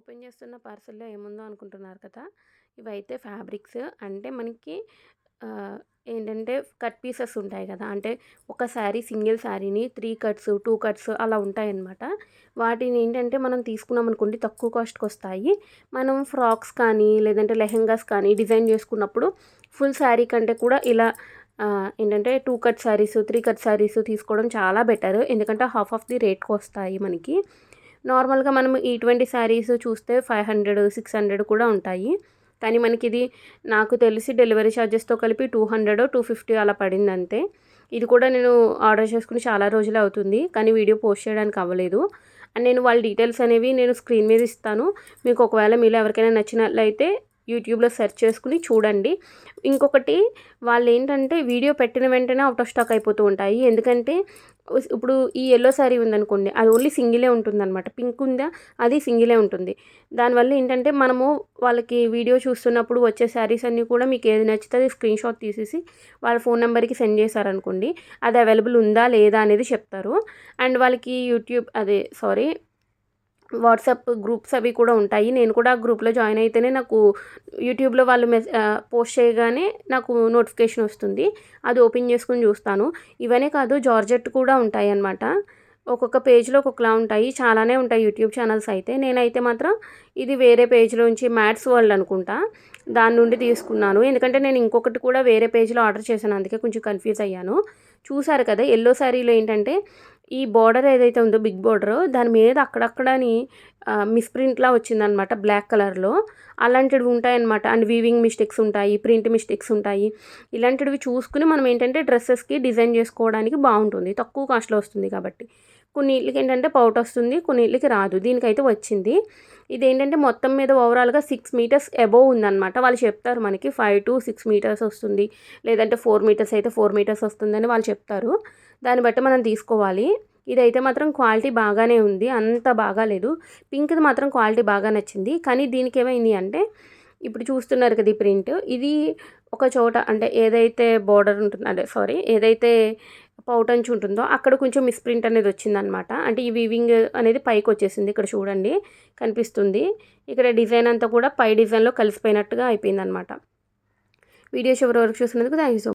Open చేస్తున్న పార్సెల్‌లో ఏముందో అనుకుంటున్నారు కదా! ఇవైతే ఫ్యాబ్రిక్స్ అంటే మనకి ఆహ్, ఏంటంటే కట్ పీసెస్ ఉంటాయి కదా! అంటే ఒక శారీ సింగిల్ శారీని 3 కట్స్, 2 కట్స్ అలా ఉంటాయన్నమాట. వాటిని ఏంటంటే మనం తీసుకున్నామనుకోండి తక్కువ కాస్ట్‌కొస్తాయి. మనం ఫ్రాక్స్ కానీ, లేదంటే లెహెంగాస్ కానీ డిజైన్ చేసుకున్నప్పుడు ఫుల్ శారీ కంటే కూడా ఇలా ఏంటంటే 2 కట్ శారీస్, 3 కట్ శారీస్ తీసుకోవడం చాలా బెటర్. ఎందుకంటే హాఫ్ ఆఫ్ ది రేట్‌కొస్తాయి మనకి. నార్మల్‌గా మనం ఇటువంటి శారీస్ చూస్తే 500, 600 కూడా ఉంటాయి. కానీ మనకిది నాకు తెలిసి డెలివరీ చార్జెస్‌తో కలిపి 200, 250 అలా పడిందంతే. ఇది కూడా నేను ఆర్డర్ చేసుకొని చాలా రోజులే అవుతుంది. కానీ వీడియో పోస్ట్ చేయడానికి అవ్వలేదు. అండ్ నేను వాళ్ళ డీటెయిల్స్ అనేవి నేను స్క్రీన్ మీద ఇస్తాను. మీకు ఒకవేళ మీలో ఎవరికైనా నచ్చినట్లయితే యూట్యూబ్‌లో సెర్చ్ చేసుకొని చూడండి. ఇంకొకటి వాళ్ళేంటంటే వీడియో పెట్టిన వెంటనే ఔట్ ఆఫ్ స్టాక్ అయిపోతూ ఉంటాయి. ఎందుకంటే ఇప్పుడు ఈ యెల్లో శారీ ఉందనుకోండి, అది ఓన్లీ సింగిలే ఉంటుందనమాట. పింక్ ఉందా, అది సింగిలే ఉంటుంది. దానివల్ల ఏంటంటే మనము వాళ్ళకి వీడియో చూస్తున్నప్పుడు వచ్చే శారీస్ అన్నీ కూడా మీకు ఏది నచ్చితే అది స్క్రీన్‌షాట్ తీసేసి వాళ్ళ ఫోన్ నంబర్‌కి సెండ్ చేశారనుకోండి, అది అవైలబుల్ ఉందా లేదా అనేది చెప్తారు. అండ్ వాళ్ళకి వాట్సాప్ గ్రూప్స్ అవి కూడా ఉంటాయి. నేను కూడా ఆ గ్రూప్‌లో జాయిన్ అయితేనే నాకు యూట్యూబ్‌లో వాళ్ళు పోస్ట్ చేయగానే నాకు నోటిఫికేషన్ వస్తుంది. అది ఓపెన్ చేసుకొని చూస్తాను. ఇవనే కాదు జార్జెట్ కూడా ఉంటాయన్నమాట. ఒక్కొక్క పేజ్‌లో ఒక్కొక్కలా ఉంటాయి. చాలానే ఉంటాయి యూట్యూబ్ ఛానల్స్ అయితే. నేనైతే మాత్రం ఇది వేరే పేజ్‌లోంచి మ్యాట్స్ వరల్డ్ అనుకుంటా. దాని నుండి తీసుకున్నాను. ఎందుకంటే నేను ఇంకొకటి కూడా వేరే పేజ్‌లో ఆర్డర్ చేశాను. అందుకే కొంచెం కన్‌ఫ్యూజ్ అయ్యాను. చూసారు కదా! యెల్లో శారీలో ఏంటంటే ఈ బోర్డర్ ఏదైతే ఉందో బిగ్ బోర్డరు దాని మీద అక్కడక్కడని మిస్‌ప్రింట్‌లా వచ్చిందనమాట బ్లాక్ కలర్‌లో. అలాంటివి ఉంటాయన్నమాట. అండ్ వీవింగ్ మిస్టేక్స్ ఉంటాయి, ప్రింట్ మిస్టేక్స్ ఉంటాయి. ఇలాంటివి చూసుకొని మనం ఏంటంటే డ్రెసెస్‌కి డిజైన్ చేసుకోవడానికి బావుంటుంది. తక్కువ కాస్ట్‌లో వస్తుంది కాబట్టి. కొన్నిట్లకి ఏంటంటే పౌటొస్తుంది, కొన్నిట్లకి రాదు. దీనికైతే వచ్చింది. ఇదేంటంటే మొత్తం మీద ఓవరాల్‌గా 6 మీటర్స్ అబోవ్ ఉందనమాట. వాళ్ళు చెప్తారు మనకి 5-6 మీటర్స్ వస్తుంది. లేదంటే 4 మీటర్స్ అయితే 4 మీటర్స్ వస్తుందని వాళ్ళు చెప్తారు. దాన్ని బట్టి మనం తీసుకోవాలి. ఇదైతే మాత్రం క్వాలిటీ బాగానే ఉంది. అంత బాగాలేదు. పింక్‌ది మాత్రం క్వాలిటీ బాగా నచ్చింది. కానీ దీనికేమైంది అంటే ఇప్పుడు చూస్తున్నారు కదా! ఈ ప్రింట్. ఇది ఒక చోట అంటే ఏదైతే బోర్డర్ ఉంటుందో ఏదైతే పౌటంచు ఉంటుందో అక్కడ కొంచెం మిస్‌ప్రింట్ అనేది వచ్చిందనమాట. అంటే ఈ వీవింగ్ అనేది పైకొచ్చేసింది. ఇక్కడ చూడండి కనిపిస్తుంది. ఇక్కడ డిజైన్ అంతా కూడా పై డిజైన్‌లో కలిసిపోయినట్టుగా అయిపోయిందనమాట. వీడియో చివరి వరకు చూసినందుకు థాంక్ యూ సో